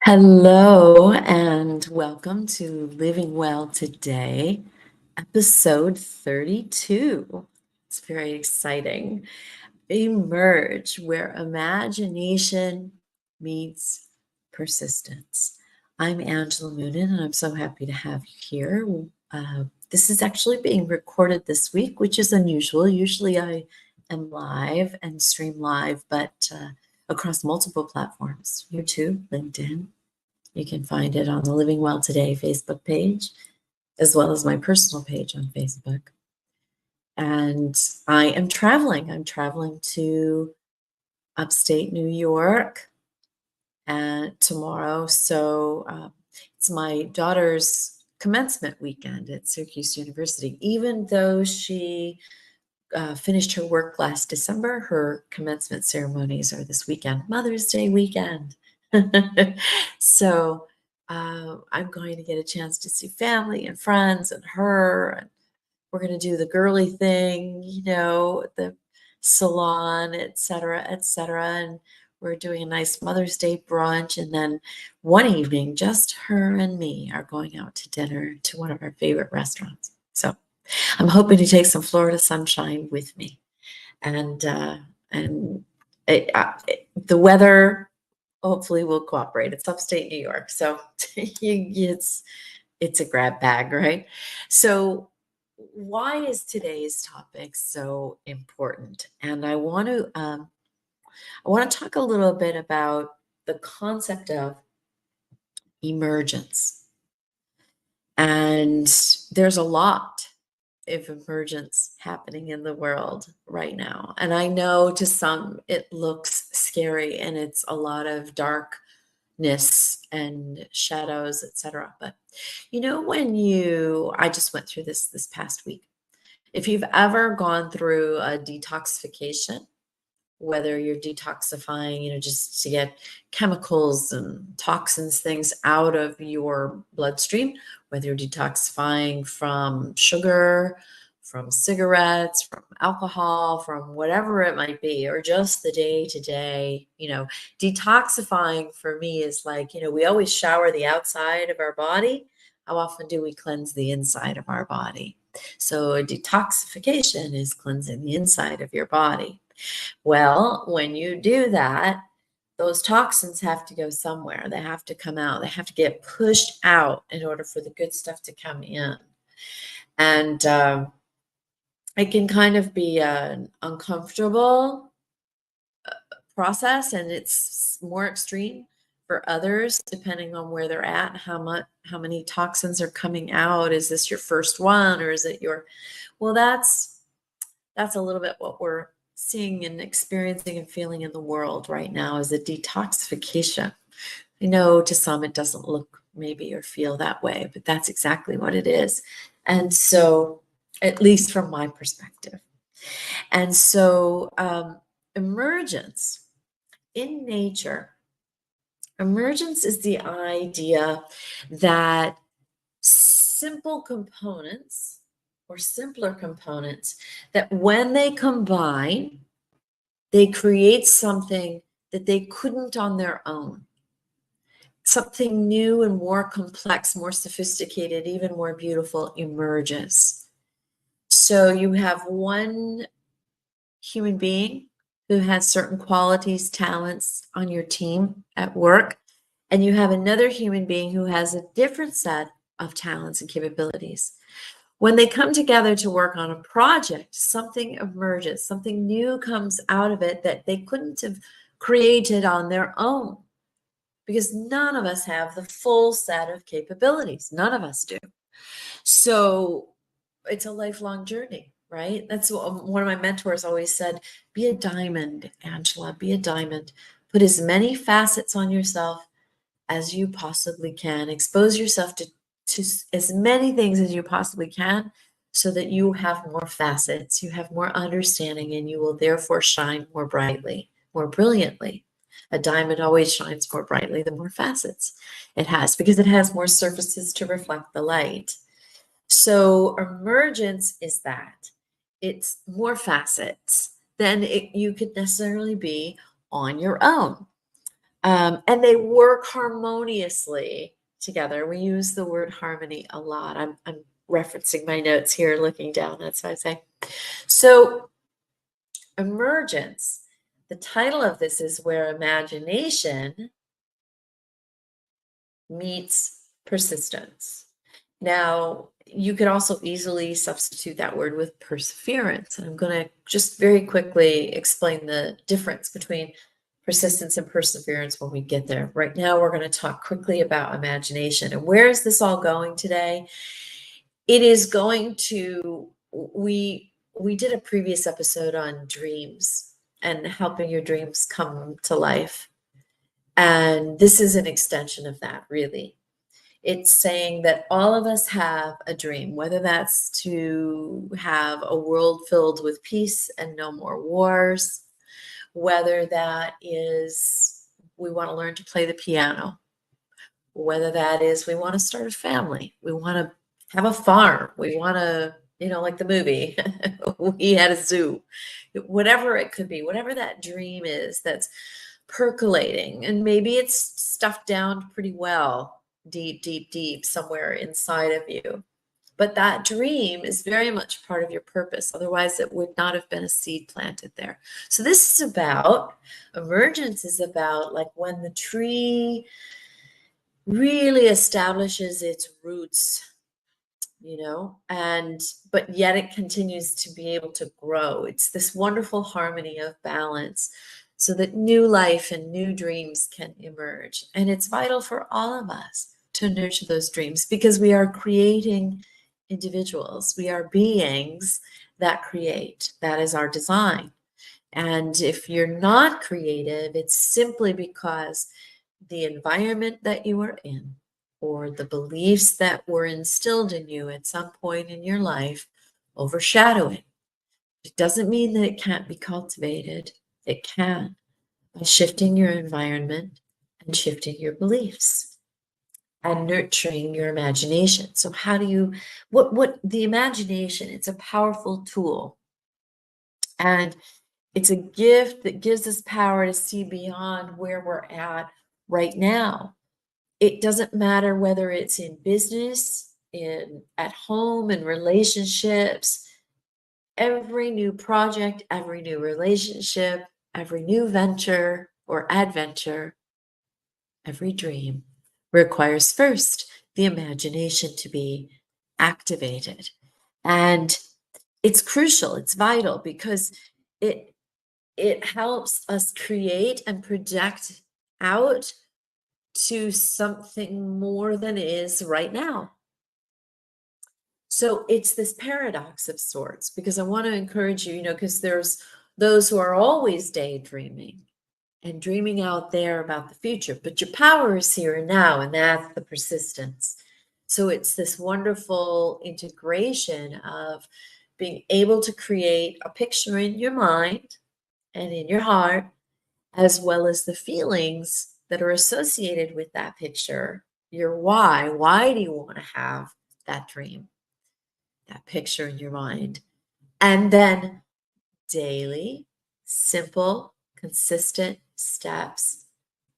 Hello and welcome to Living Well Today, episode 32. It's very exciting. Emerge, where imagination meets persistence. I'm Angela Moonen, and I'm so happy to have you here. This is actually being recorded this week, which is unusual. Usually I am live and stream live, but across multiple platforms, YouTube, LinkedIn. You can find it on the Living Well Today Facebook page, as well as my personal page on Facebook. And I am traveling. I'm traveling to upstate New York and tomorrow. So it's my daughter's commencement weekend at Syracuse University. Even though she finished her work last December, her commencement ceremonies are this weekend, Mother's Day weekend. So I'm going to get a chance to see family and friends and her. And we're going to do the girly thing, the salon, et cetera, et cetera. And we're doing a nice Mother's Day brunch. And then one evening, just her and me are going out to dinner to one of our favorite restaurants. So I'm hoping to take some Florida sunshine with me. And the weather hopefully will cooperate. It's upstate New York, so it's a grab bag, right? So why is today's topic so important? And I want to talk a little bit about the concept of emergence. And there's a lot of emergence happening in the world right now. And I know to some it looks scary and it's a lot of darkness and shadows, etc. But I just went through this past week. If you've ever gone through a detoxification, whether you're detoxifying, just to get chemicals and toxins, things out of your bloodstream, whether you're detoxifying from sugar, from cigarettes, from alcohol, from whatever it might be, or just the day-to-day, detoxifying for me is like, we always shower the outside of our body. How often do we cleanse the inside of our body? So a detoxification is cleansing the inside of your body. Well, when you do that, those toxins have to go somewhere. They have to come out. They have to get pushed out in order for the good stuff to come in. And it can kind of be an uncomfortable process, and it's more extreme for others, depending on where they're at, how many toxins are coming out. Is this your first one, or is it well, that's a little bit what we're seeing and experiencing and feeling in the world right now, is a detoxification. I know to some it doesn't look maybe or feel that way, but that's exactly what it is. And so, at least from my perspective. And so emergence in nature, emergence is the idea that simple components or simpler components, that when they combine, they create something that they couldn't on their own. Something new and more complex, more sophisticated, even more beautiful emerges. So you have one human being who has certain qualities, talents on your team at work, and you have another human being who has a different set of talents and capabilities. When they come together to work on a project, something emerges, something new comes out of it that they couldn't have created on their own, because none of us have the full set of capabilities. None of us do. So it's a lifelong journey, right? That's what one of my mentors always said: be a diamond, Angela, be a diamond. Put as many facets on yourself as you possibly can. Expose yourself to as many things as you possibly can, so that you have more facets, you have more understanding, and you will therefore shine more brightly, more brilliantly. A diamond always shines more brightly the more facets it has, because it has more surfaces to reflect the light. So emergence is that. It's more facets than you could necessarily be on your own. And they work harmoniously together. We use the word harmony a lot. I'm referencing my notes here, looking down. That's what I say. So, emergence. The title of this is Where Imagination Meets Persistence. Now, you could also easily substitute that word with perseverance. And I'm going to just very quickly explain the difference between persistence and perseverance when we get there. Right now, we're going to talk quickly about imagination. And where is this all going today? It is going to, we did a previous episode on dreams and helping your dreams come to life. And this is an extension of that, really. It's saying that all of us have a dream, whether that's to have a world filled with peace and no more wars, whether that is we want to learn to play the piano, whether that is we want to start a family, we want to have a farm, we want to, like the movie, we had a zoo, whatever it could be, whatever that dream is that's percolating, and maybe it's stuffed down pretty well, deep somewhere inside of you. But that dream is very much part of your purpose. Otherwise, it would not have been a seed planted there. So this is about, emergence is about like when the tree really establishes its roots, but yet it continues to be able to grow. It's this wonderful harmony of balance so that new life and new dreams can emerge. And it's vital for all of us to nurture those dreams because we are creating individuals. We are beings that create. That is our design. And if you're not creative, it's simply because the environment that you are in or the beliefs that were instilled in you at some point in your life overshadow it. It doesn't mean that it can't be cultivated. It can, by shifting your environment and shifting your beliefs and nurturing your imagination. So how do you, what the imagination, it's a powerful tool. And it's a gift that gives us power to see beyond where we're at right now. It doesn't matter whether it's in business, at home, in relationships. Every new project, every new relationship, every new venture or adventure, every dream requires first the imagination to be activated. And it's crucial, it's vital because it helps us create and project out to something more than is right now. So it's this paradox of sorts, because I want to encourage you, because there's those who are always daydreaming and dreaming out there about the future, but your power is here and now, and that's the persistence. So it's this wonderful integration of being able to create a picture in your mind and in your heart, as well as the feelings that are associated with that picture, your why. Why do you want to have that dream, that picture in your mind? And then daily, simple, consistent steps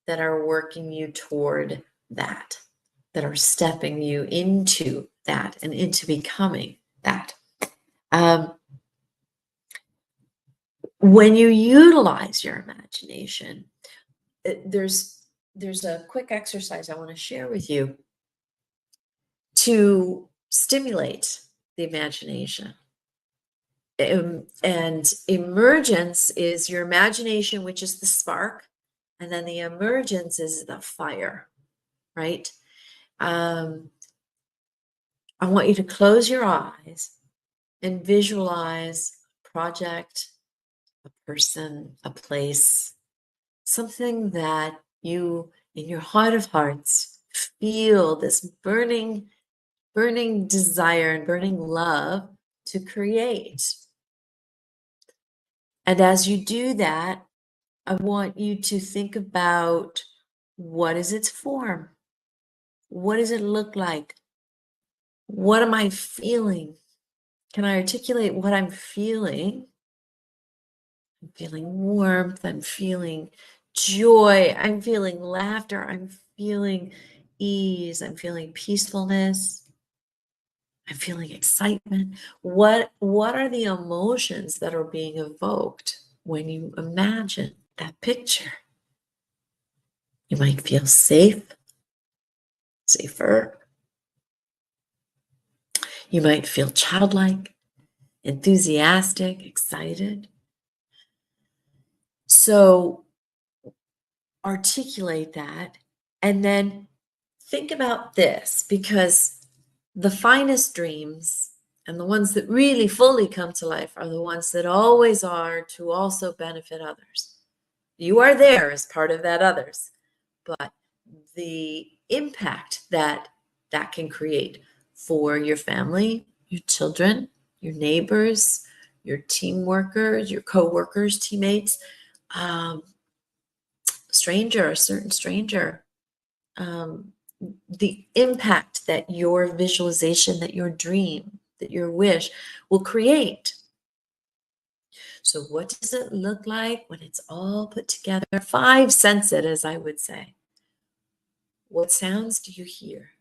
that are working you toward that are stepping you into that and into becoming that. When you utilize your imagination, there's a quick exercise I want to share with you to stimulate the imagination. And emergence is your imagination, which is the spark, and then the emergence is the fire, right? I want you to close your eyes and visualize a project, a person, a place, something that you, in your heart of hearts, feel this burning desire and burning love to create. And as you do that, I want you to think about, what is its form? What does it look like? What am I feeling? Can I articulate what I'm feeling? I'm feeling warmth. I'm feeling joy. I'm feeling laughter. I'm feeling ease. I'm feeling peacefulness. I'm feeling excitement. What are the emotions that are being evoked when you imagine that picture? You might feel safe, safer. You might feel childlike, enthusiastic, excited. So articulate that and then think about this, because the finest dreams and the ones that really fully come to life are the ones that always are to also benefit others. You are there as part of that others, but the impact that that can create for your family, your children, your neighbors, your team workers, your co-workers, teammates, um, stranger, a certain stranger, um, the impact that your visualization, that your dream, that your wish will create. So what does it look like when it's all put together? 5 senses, as I would say. What sounds do you hear?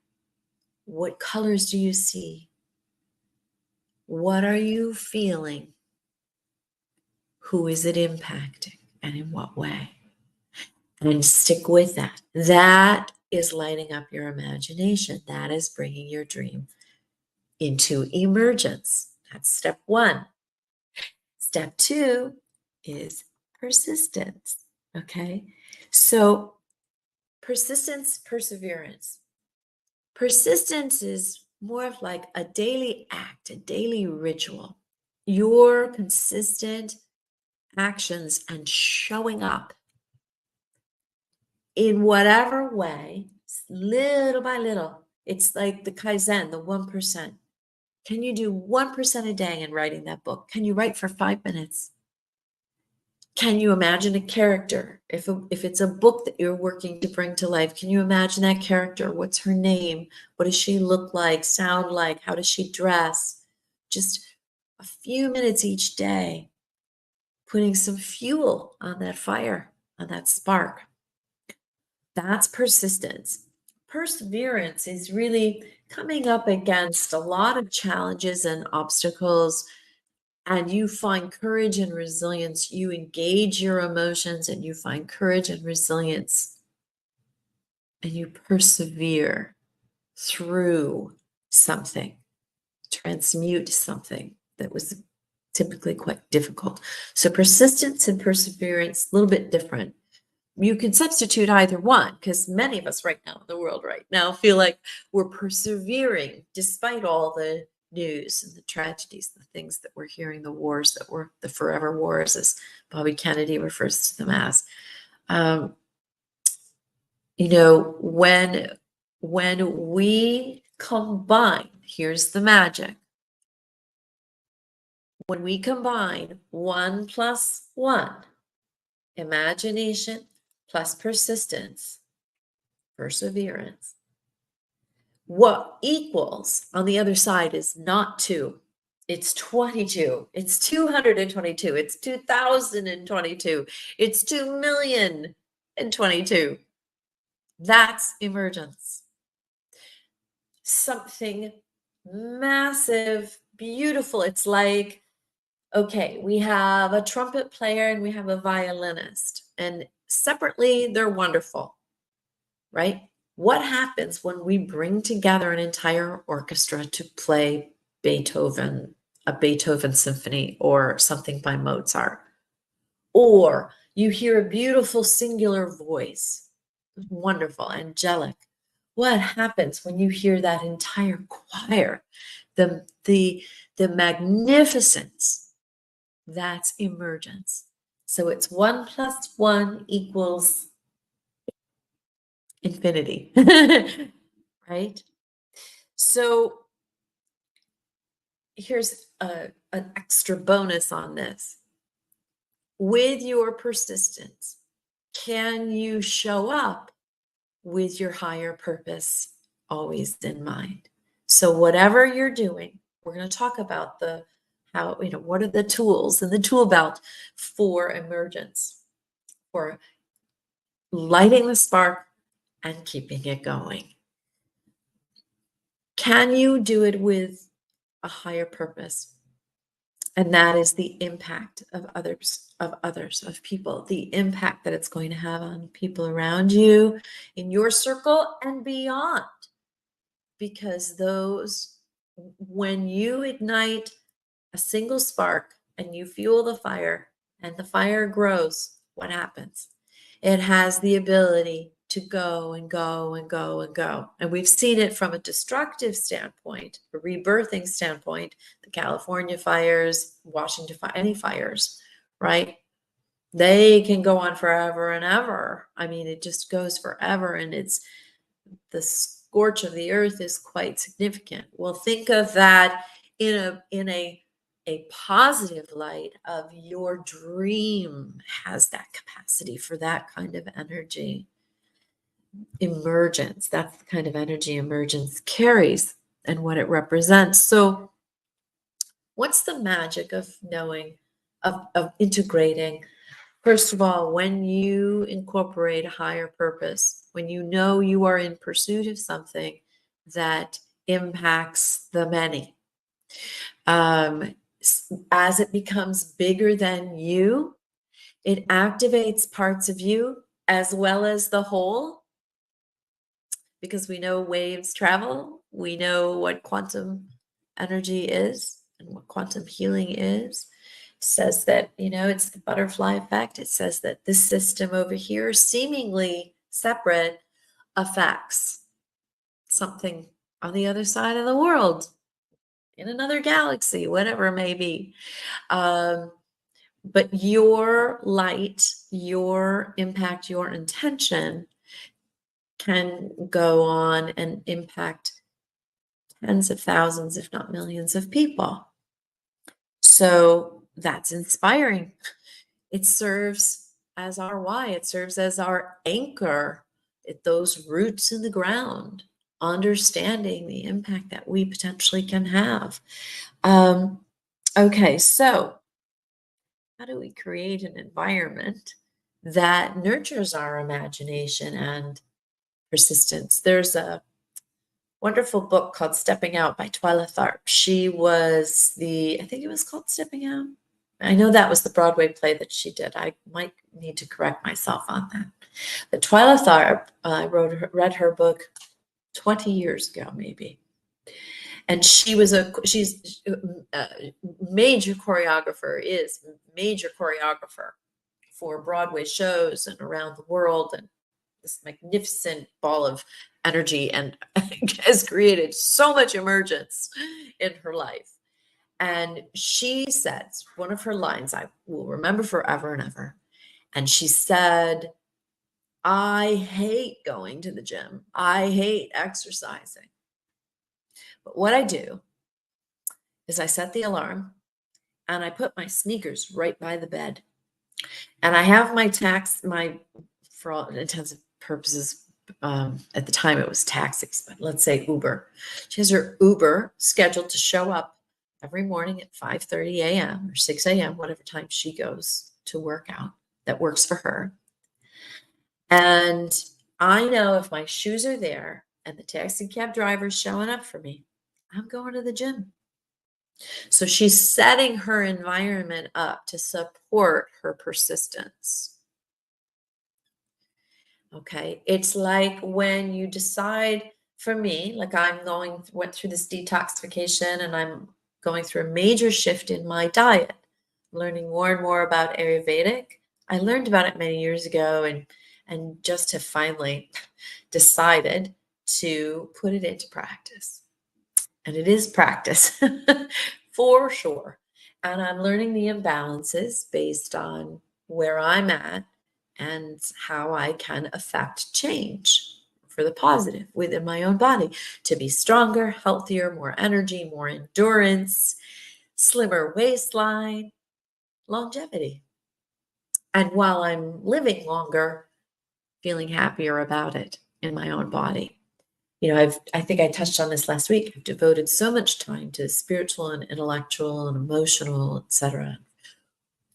What colors do you see? What are you feeling? Who is it impacting and in what way? And stick with that. That is lighting up your imagination. That is bringing your dream into emergence. That's step 1. Step 2 is persistence. Okay. So persistence, perseverance. Persistence is more of like a daily act, a daily ritual. Your consistent actions and showing up in whatever way, little by little. It's like the Kaizen, the 1%. Can you do 1% a day in writing that book? Can you write for 5 minutes? Can you imagine a character? If it's a book that you're working to bring to life, can you imagine that character? What's her name? What does she look like, sound like? How does she dress? Just a few minutes each day, putting some fuel on that fire, on that spark. That's persistence. Perseverance is really coming up against a lot of challenges and obstacles, and you find courage and resilience. You engage your emotions and you find courage and resilience, and you persevere through something, transmute something that was typically quite difficult. So persistence and perseverance, a little bit different. You can substitute either one, because many of us right now in the world right now feel like we're persevering despite all the news and the tragedies, the things that we're hearing, the wars that were the forever wars, as Bobby Kennedy refers to them as. You know, when we combine, here's the magic. When we combine 1 plus 1, imagination plus persistence, perseverance, what equals on the other side is not 2. It's 22. It's 222. It's 2022. It's 2,000,022. That's emergence. Something massive, beautiful. It's like, okay, we have a trumpet player and we have a violinist, and separately they're wonderful, right? What happens when we bring together an entire orchestra to play Beethoven, a Beethoven symphony or something by Mozart? Or you hear a beautiful singular voice, wonderful, angelic. What happens when you hear that entire choir? The magnificence, that's emergence. So it's 1 plus 1 equals infinity, right? So here's an extra bonus on this. With your persistence, can you show up with your higher purpose always in mind? So whatever you're doing, we're going to talk about how, what are the tools in the tool belt for emergence, for lighting the spark and keeping it going. Can you do it with a higher purpose? And that is the impact of others, of people, the impact that it's going to have on people around you, in your circle and beyond. Because when you ignite a single spark and you fuel the fire and the fire grows, what happens? It has the ability to go and go and go and go. And we've seen it from a destructive standpoint, a rebirthing standpoint, the California fires, Washington fire, any fires, right? They can go on forever and ever. I mean, it just goes forever, and the scorch of the earth is quite significant. Well, think of that in a positive light of your dream has that capacity for that kind of energy. Emergence, that's the kind of energy emergence carries and what it represents. So what's the magic of knowing, of integrating? First of all, when you incorporate a higher purpose, when you know you are in pursuit of something that impacts the many, as it becomes bigger than you, it activates parts of you as well as the whole, because we know waves travel. We know what quantum energy is and what quantum healing is. It says that, it's the butterfly effect. It says that this system over here, seemingly separate, affects something on the other side of the world, in another galaxy, whatever it may be. But your light, your impact, your intention can go on and impact tens of thousands, if not millions of people. So that's inspiring. It serves as our why. It serves as our anchor, those roots in the ground, understanding the impact that we potentially can have. Okay, so how do we create an environment that nurtures our imagination and persistence? There's a wonderful book called Stepping Out by Twyla Tharp. She was I think it was called Stepping Out. I know that was the Broadway play that she did. I might need to correct myself on that. But Twyla Tharp, I read her book 20 years ago, maybe. And she's a major choreographer for Broadway shows and around the world, and this magnificent ball of energy, and has created so much emergence in her life. And she says, one of her lines I will remember forever and ever. And she said, I hate going to the gym. I hate exercising. But what I do is I set the alarm and I put my sneakers right by the bed. And I have for all intents and purposes, at the time it was taxis, but let's say Uber. She has her Uber scheduled to show up every morning at 5:30 a.m. or 6 a.m., whatever time she goes to work out that works for her. And I know if my shoes are there and the taxi cab driver's showing up for me, I'm going to the gym. So she's setting her environment up to support her persistence. Okay. It's like when you decide, for me, like went through this detoxification and I'm going through a major shift in my diet, learning more and more about Ayurvedic. I learned about it many years ago and just have finally decided to put it into practice. And it is practice for sure. And I'm learning the imbalances based on where I'm at and how I can affect change for the positive within my own body to be stronger, healthier, more energy, more endurance, slimmer waistline, longevity. And while I'm living longer, feeling happier about it in my own body. I think I touched on this last week. I've devoted so much time to spiritual and intellectual and emotional, etc.,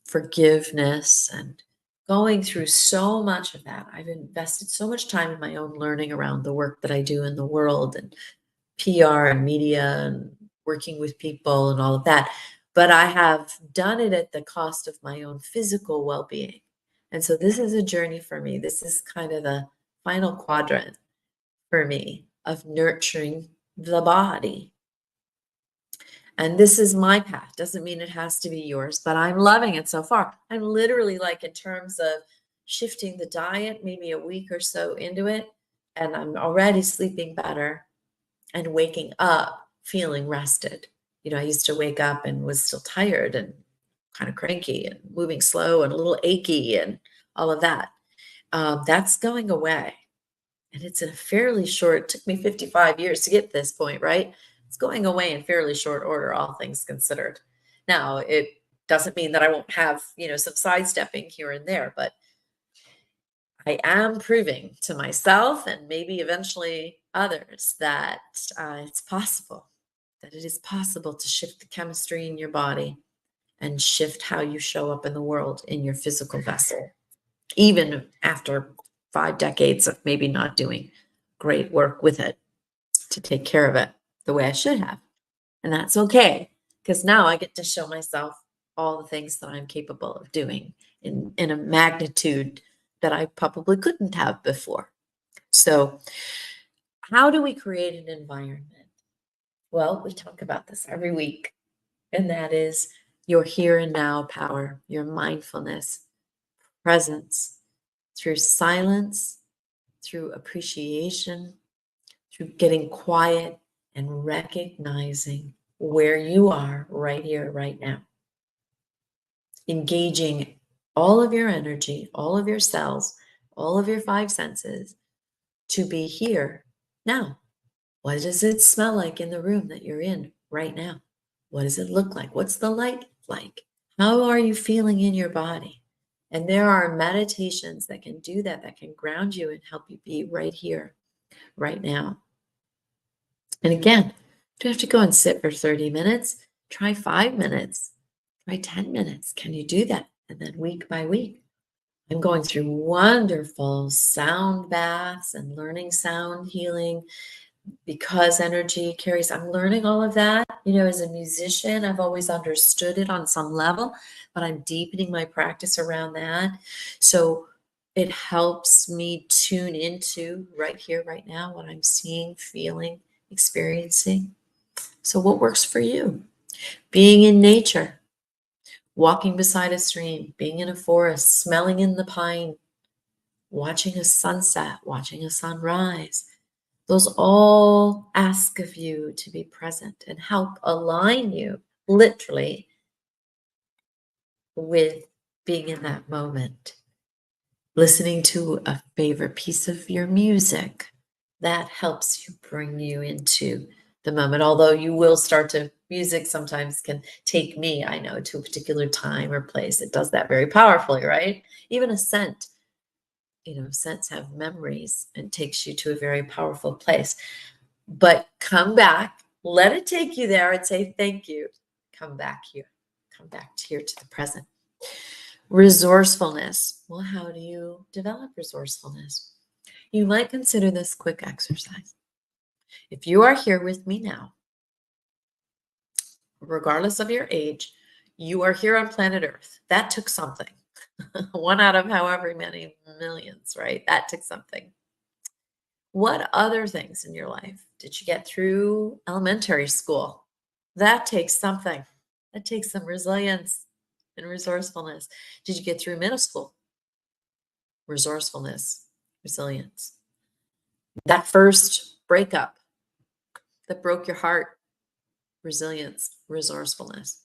forgiveness and going through so much of that. I've invested so much time in my own learning around the work that I do in the world and PR and media and working with people and all of that. But I have done it at the cost of my own physical well-being. And so this is a journey for me. This is kind of the final quadrant for me of nurturing the body. And this is my path. Doesn't mean it has to be yours, but I'm loving it so far. I'm literally like in terms of shifting the diet, maybe a week or so into it, and I'm already sleeping better and waking up feeling rested. I used to wake up and was still tired and kind of cranky and moving slow and a little achy and all of that. That's going away. And it's in a fairly short, it took me 55 years to get to this point, right? It's going away in fairly short order, all things considered. Now, it doesn't mean that I won't have, some sidestepping here and there, but I am proving to myself and maybe eventually others that it's possible, that it is possible to shift the chemistry in your body and shift how you show up in the world in your physical vessel, even after 5 decades of maybe not doing great work with it to take care of it the way I should have. And that's okay, because now I get to show myself all the things that I'm capable of doing in a magnitude that I probably couldn't have before. So how do we create an environment? Well, we talk about this every week, and that is your here and now power, your mindfulness, presence, through silence, through appreciation, through getting quiet and recognizing where you are right here, right now. Engaging all of your energy, all of your cells, all of your 5 senses to be here now. What does it smell like in the room that you're in right now? What does it look like? What's the light like? How are you feeling in your body? And there are meditations that can do that, that can ground you and help you be right here, right now. And again, you don't have to go and sit for 30 minutes. Try 5 minutes. Try 10 minutes. Can you do that? And then week by week, I'm going through wonderful sound baths and learning sound healing because energy carries. I'm learning all of that. As a musician, I've always understood it on some level, but I'm deepening my practice around that. So it helps me tune into right here, right now, what I'm seeing, feeling, experiencing. So what works for you? Being in nature, walking beside a stream, being in a forest, smelling in the pine, watching a sunset, watching a sunrise. Those all ask of you to be present and help align you literally with being in that moment. Listening to a favorite piece of your music, that helps you bring you into the moment. Although you will start to, music sometimes can take me, I know, to a particular time or place. It does that very powerfully, right? Even a scent, scents have memories and takes you to a very powerful place. But come back, let it take you there and say, thank you. Come back here, come back here to the present. Resourcefulness. Well, how do you develop resourcefulness? You might consider this quick exercise. If you are here with me now, regardless of your age, you are here on planet Earth. That took something. 1 out of however many millions, right? That took something. What other things in your life did you get through elementary school? That takes something. That takes some resilience and resourcefulness. Did you get through middle school? Resourcefulness, resilience. That first breakup that broke your heart, resilience, resourcefulness.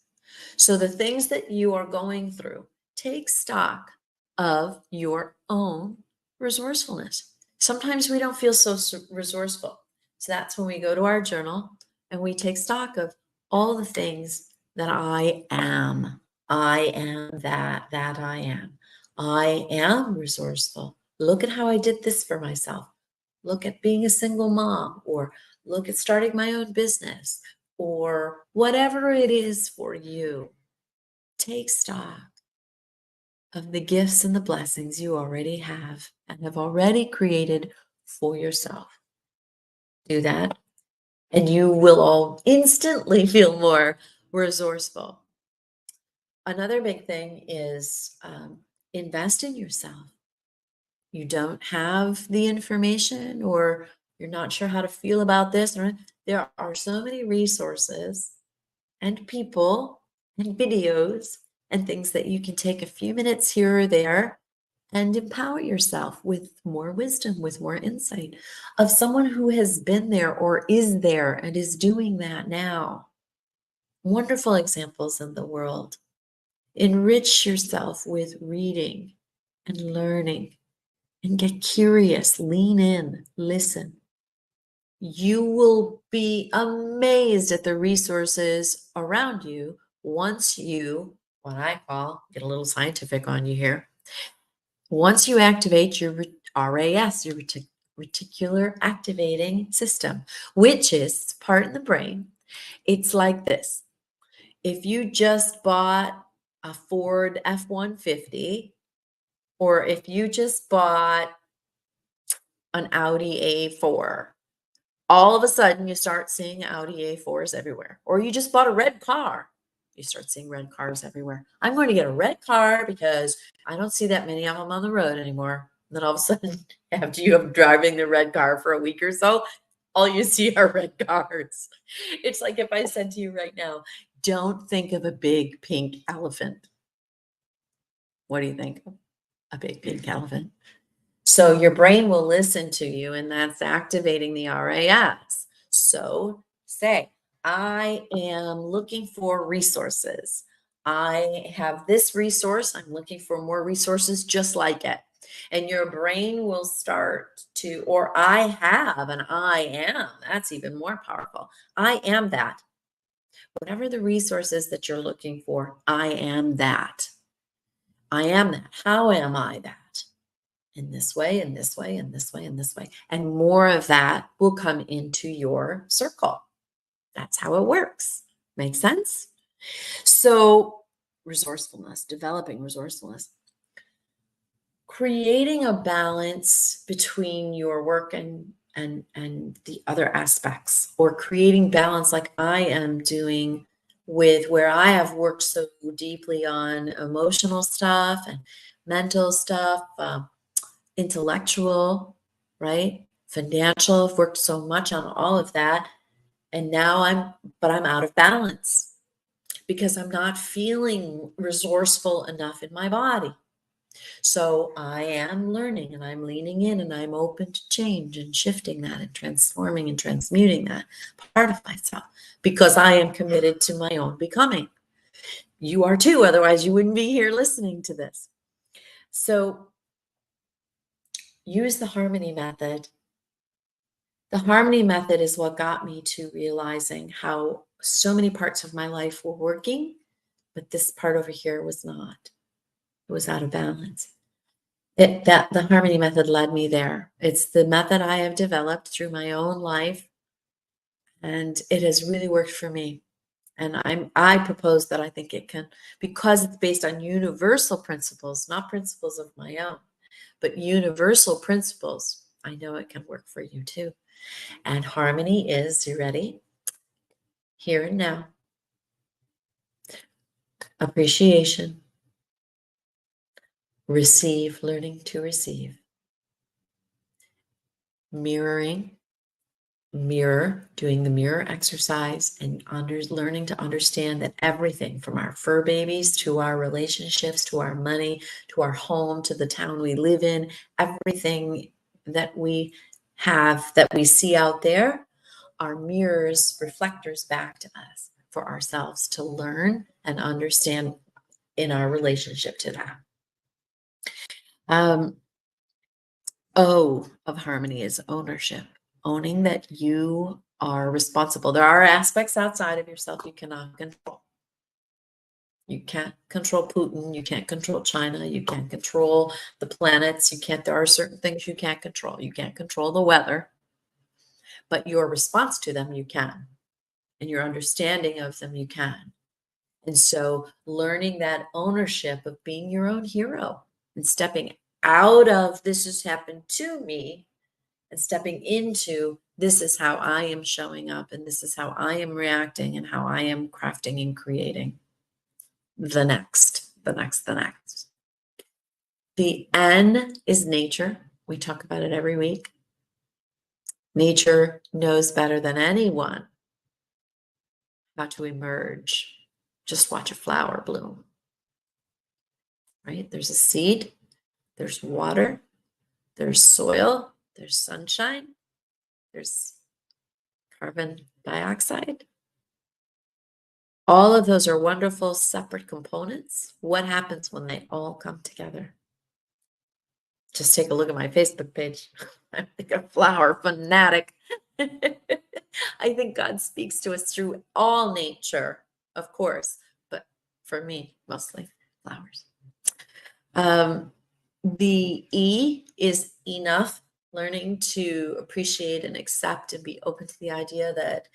So the things that you are going through, take stock of your own resourcefulness. Sometimes we don't feel so resourceful. So that's when we go to our journal and we take stock of all the things that I am. I am that I am. I am resourceful. Look at how I did this for myself. Look at being a single mom, or look at starting my own business, or whatever it is for you. Take stock of the gifts and the blessings you already have and have already created for yourself. Do that, and you will all instantly feel more resourceful. Another big thing is invest in yourself. You don't have the information, or you're not sure how to feel about this, or there are so many resources and people and videos and things that you can take a few minutes here or there and empower yourself with more wisdom, with more insight of someone who has been there or is there and is doing that now. Wonderful examples in the world. Enrich yourself with reading and learning and get curious, lean in, listen. You will be amazed at the resources around you once you, what I call, get a little scientific on you here, once you activate your RAS, your reticular activating system, which is part in the brain. It's like this. If you just bought a Ford F-150, or if you just bought an Audi A4, all of a sudden you start seeing Audi A4s everywhere. Or you just bought a red car, you start seeing red cars everywhere. I'm going to get a red car because I don't see that many of them on the road anymore. And then all of a sudden, after you have driving the red car for a week or so, all you see are red cars. It's like if I said to you right now, don't think of a big pink elephant. What do you think of a big pink elephant? So your brain will listen to you, and that's activating the RAS. So say, I am looking for resources. I have this resource. I'm looking for more resources just like it. And your brain will start to, or I have, and I am. That's even more powerful. I am that. Whatever the resources that you're looking for, I am that. I am that. How am I that? In this way, in this way, in this way, in this way. And more of that will come into your circle. That's how it works. Make sense? So resourcefulness, developing resourcefulness, creating a balance between your work and the other aspects, or creating balance like I am doing with where I have worked so deeply on emotional stuff and mental stuff, intellectual, right? Financial. I've worked so much on all of that. And now I'm out of balance because I'm not feeling resourceful enough in my body. So I am learning, and I'm leaning in, and I'm open to change and shifting that and transforming and transmuting that part of myself because I am committed to my own becoming. You are too, otherwise you wouldn't be here listening to this. So use the harmony method. The harmony method is what got me to realizing how so many parts of my life were working, but this part over here was not. It was out of balance. The harmony method led me there. It's the method I have developed through my own life, and it has really worked for me. And I propose that I think it can, because it's based on universal principles, not principles of my own, but universal principles. I know it can work for you too. And harmony is, you ready? Here and now. Appreciation. Receive, learning to receive. Mirroring. Mirror, doing the mirror exercise and learning to understand that everything from our fur babies to our relationships, to our money, to our home, to the town we live in, everything that we have, that we see out there, are mirrors, reflectors back to us for ourselves to learn and understand in our relationship to that. O of harmony is ownership, owning that you are responsible. There are aspects outside of yourself you cannot control. You can't control Putin. You can't control China. You can't control the planets. There are certain things you can't control. You can't control the weather, but your response to them, you can. And your understanding of them, you can. And so learning that ownership of being your own hero and stepping out of this has happened to me and stepping into this is how I am showing up and this is how I am reacting and how I am crafting and creating the next, the next, the next. The N is nature. We talk about it every week. Nature knows better than anyone how to emerge. Just watch a flower bloom, right? There's a seed, there's water, there's soil, there's sunshine, there's carbon dioxide. All of those are wonderful separate components. What happens when they all come together? Just take a look at my Facebook page. I'm like a flower fanatic. I think God speaks to us through all nature, of course, but for me, mostly flowers. The E is enough, learning to appreciate and accept and be open to the idea that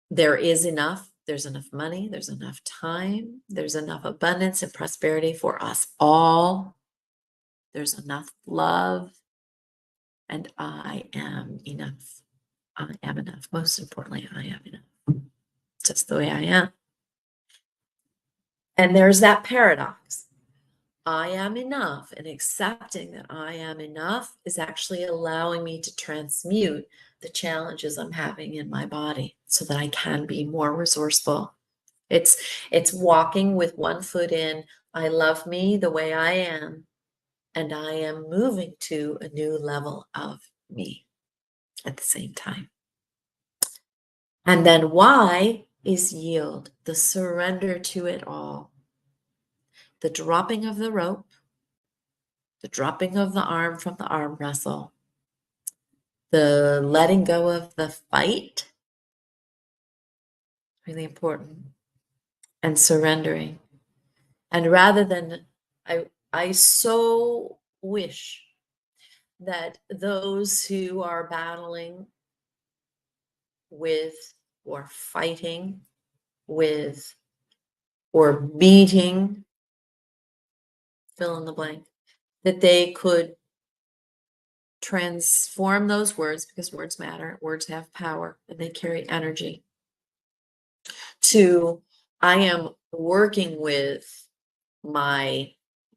there is enough. There's enough money, there's enough time, there's enough abundance and prosperity for us all. There's enough love, and I am enough. I am enough. Most importantly, I am enough. Just the way I am. And there's that paradox. I am enough, and accepting that I am enough is actually allowing me to transmute the challenges I'm having in my body so that I can be more resourceful. It's walking with one foot in, I love me the way I am, and I am moving to a new level of me at the same time. And then Y is yield, the surrender to it all. The dropping of the rope, the dropping of the arm from the arm wrestle, the letting go of the fight, really important, and surrendering. And rather than, I so wish that those who are battling with or fighting with or beating, fill in the blank, that they could transform those words, because words matter, words have power, and they carry energy, to I am working with my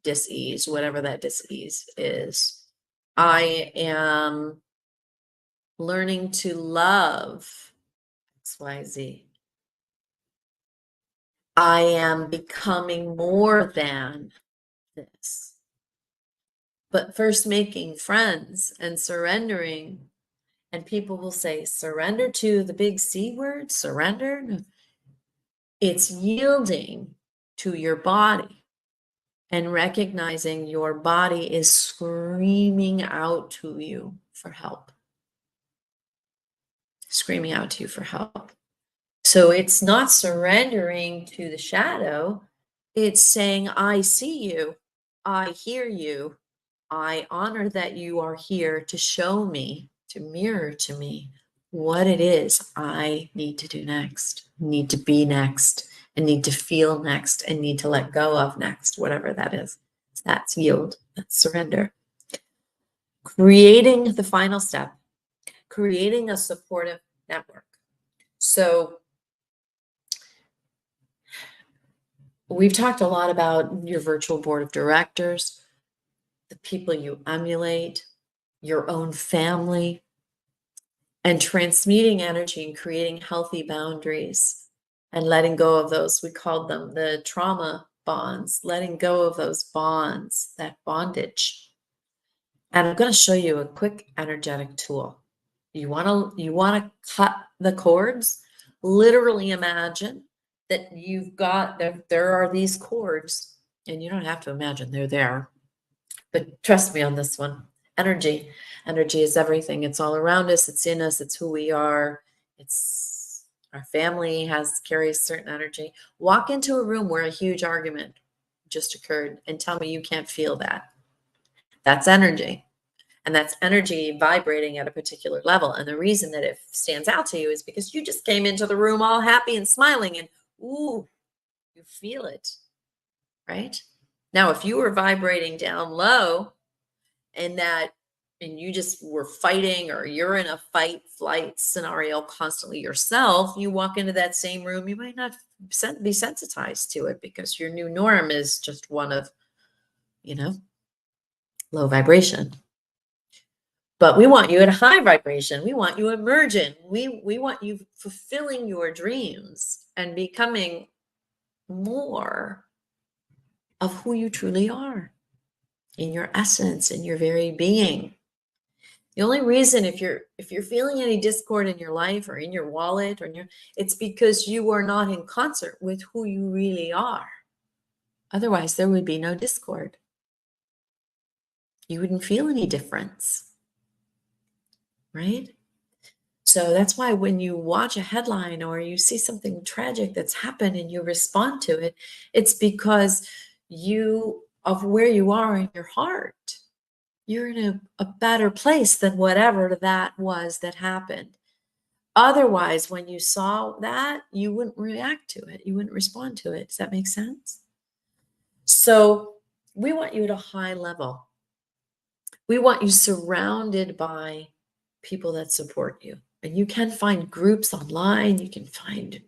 dis-ease, whatever that dis-ease is. I am learning to love XYZ. I am becoming more than this. But first making friends and surrendering, and people will say, surrender to the big C word, surrender. No. It's yielding to your body and recognizing your body is screaming out to you for help. Screaming out to you for help. So it's not surrendering to the shadow. It's saying, I see you. I hear you. I honor that you are here to show me, to mirror to me what it is I need to do next, need to be next, and need to feel next, and need to let go of next, whatever that is. That's yield, that's surrender. Creating the final step, creating a supportive network. So we've talked a lot about your virtual board of directors, the people you emulate, your own family, and transmuting energy and creating healthy boundaries and letting go of those, we called them the trauma bonds, letting go of those bonds, that bondage. And I'm going to show you a quick energetic tool. You want to cut the cords? Literally imagine that you've got, there are these cords, and you don't have to imagine they're there, but trust me on this one. Energy is everything. It's all around us. It's in us. It's who we are. It's our family carries certain energy. Walk into a room where a huge argument just occurred and tell me you can't feel that. That's energy. And that's energy vibrating at a particular level. And the reason that it stands out to you is because you just came into the room all happy and smiling and, ooh, You feel it, right? Now, if you were vibrating down low and you just were fighting, or you're in a fight flight scenario constantly yourself, you walk into that same room, you might not be sensitized to it because your new norm is just one of, low vibration. But we want you at a high vibration. We want you emergent. We want you fulfilling your dreams and becoming more of who you truly are in your essence, in your very being. The only reason, if you're feeling any discord in your life or in your wallet it's because you are not in concert with who you really are. Otherwise, there would be no discord. You wouldn't feel any difference, right? So that's why when you watch a headline or you see something tragic that's happened and you respond to it, it's because of where you are in your heart. You're in a better place than whatever that was that happened. Otherwise, when you saw that, you wouldn't react to it. You wouldn't respond to it. Does that make sense? So we want you at a high level. We want you surrounded by people that support you. And you can find groups online. You can find,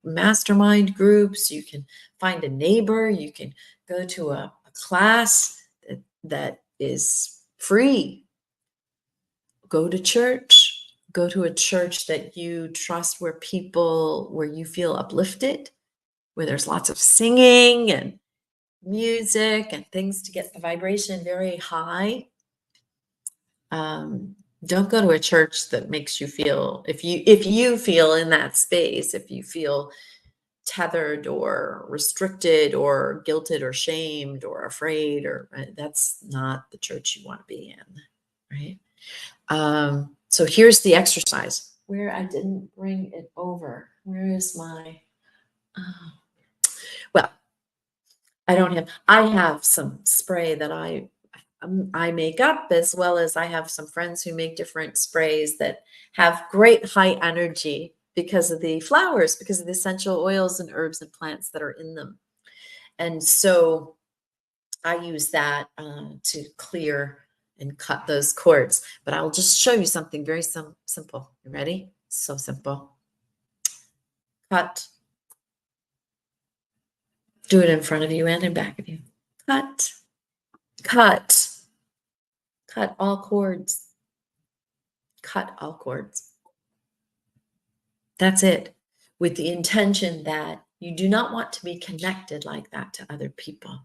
mastermind groups. You can find a neighbor. You can go to a class that is free. Go to church. Go to a church that you trust, where you feel uplifted, where there's lots of singing and music and things to get the vibration very high. Don't go to a church that makes you feel, if you feel in that space, if you feel tethered or restricted or guilted or shamed or afraid, that's not the church you want to be in, right? So here's the exercise where I didn't bring it over. Where is my, well, I have some spray that I make up, as well as I have some friends who make different sprays that have great high energy because of the flowers, because of the essential oils and herbs and plants that are in them. And so I use that to clear and cut those cords. But I'll just show you something very simple. You ready? So simple. Cut. Do it in front of you and in back of you. Cut. Cut. Cut all cords. Cut all cords. That's it. With the intention that you do not want to be connected like that to other people.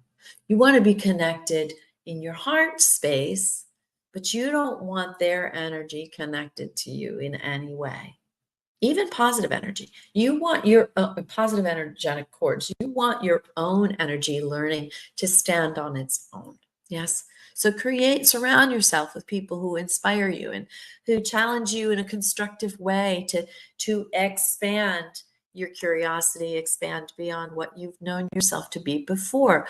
You want to be connected in your heart space, but you don't want their energy connected to you in any way. Even positive energy. You want your positive energetic cords. You want your own energy learning to stand on its own. Yes. So surround yourself with people who inspire you and who challenge you in a constructive way to expand your curiosity, expand beyond what you've known yourself to be before,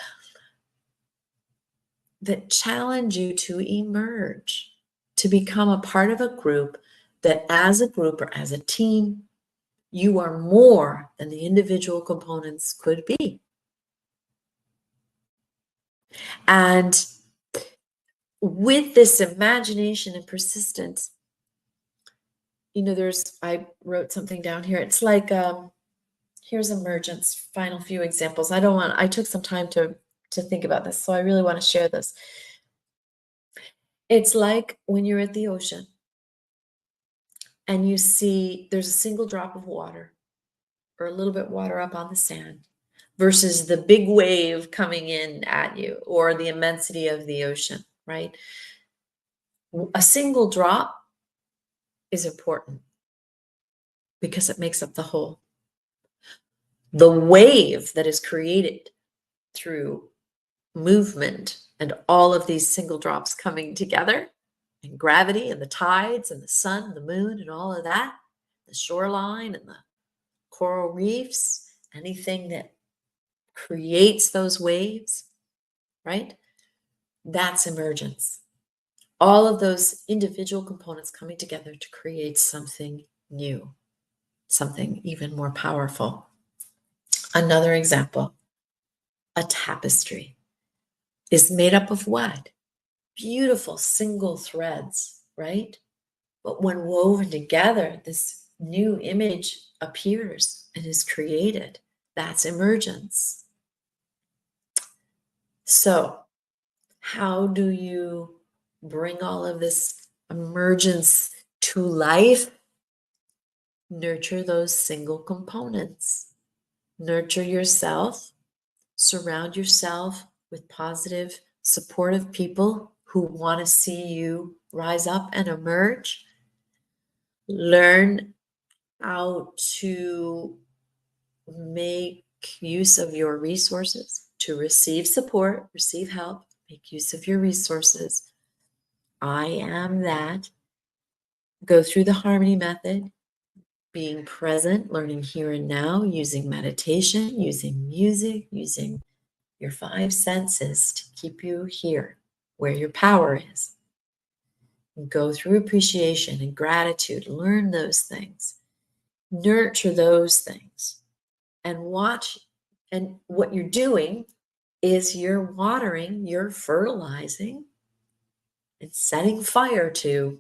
that challenge you to emerge, to become a part of a group that, as a group or as a team, you are more than the individual components could be. And with this imagination and persistence, I wrote something down here. It's like, here's emergence, final few examples. I took some time to think about this, so I really want to share this. It's like when you're at the ocean and you see there's a single drop of water or a little bit water up on the sand versus the big wave coming in at you, or the immensity of the ocean, right? A single drop is important because it makes up the whole. The wave that is created through movement and all of these single drops coming together, and gravity and the tides and the sun and the moon and all of that, the shoreline and the coral reefs, anything that creates those waves, right? That's emergence. All of those individual components coming together to create something new, something even more powerful. Another example, a tapestry is made up of what? Beautiful single threads, right? But when woven together, this new image appears and is created. That's emergence. So, how do you bring all of this emergence to life? Nurture those single components. Nurture yourself. Surround yourself with positive, supportive people who want to see you rise up and emerge. Learn how to make use of your resources to receive support, receive help, make use of your resources. I am that. Go through the harmony method, being present, learning here and now, using meditation, using music, using your five senses to keep you here where your power is. Go through appreciation and gratitude, learn those things, nurture those things, and watch. And what you're doing is you're watering, you're fertilizing, and setting fire to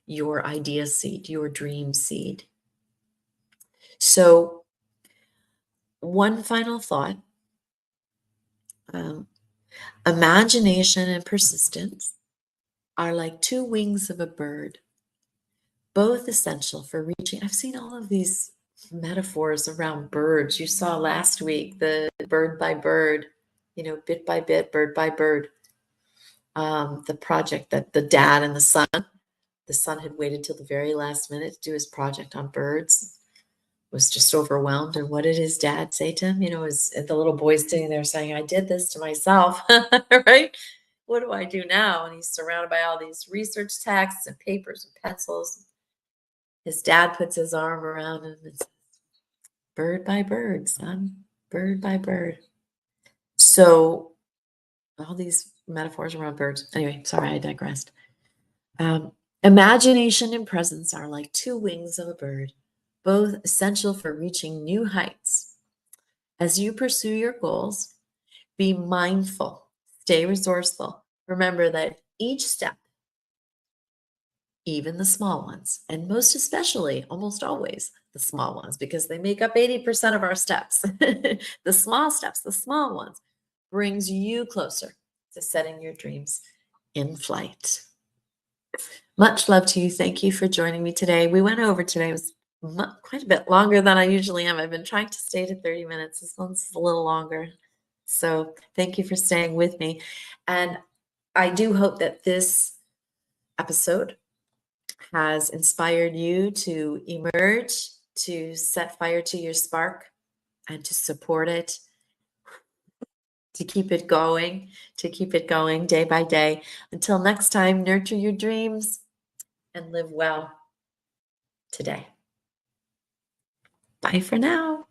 your idea seed, your dream seed. So, one final thought, imagination and persistence are like two wings of a bird, both essential for reaching. I've seen all of these metaphors around birds. You saw last week the bird by bird, bit by bit, bird by bird. The project that the dad and the son had waited till the very last minute to do his project on birds, was just overwhelmed. And what did his dad say to him? Is the little boy sitting there saying, I did this to myself, right? What do I do now? And he's surrounded by all these research texts and papers and pencils. His dad puts his arm around him and says, bird by bird, son, bird by bird. So all these metaphors around birds. Anyway, sorry, I digressed. Imagination and presence are like two wings of a bird, both essential for reaching new heights. As you pursue your goals, be mindful, stay resourceful. Remember that each step, even the small ones, and most especially, almost always, the small ones, because they make up 80% of our steps. The small steps, the small ones, brings you closer to setting your dreams in flight. Much love to you. Thank you for joining me today. We went over today. It was quite a bit longer than I usually am. I've been trying to stay to 30 minutes. This one's a little longer. So thank you for staying with me. And I do hope that this episode has inspired you to emerge, to set fire to your spark, and to support it, to keep it going day by day. Until next time, nurture your dreams and live well today. Bye for now.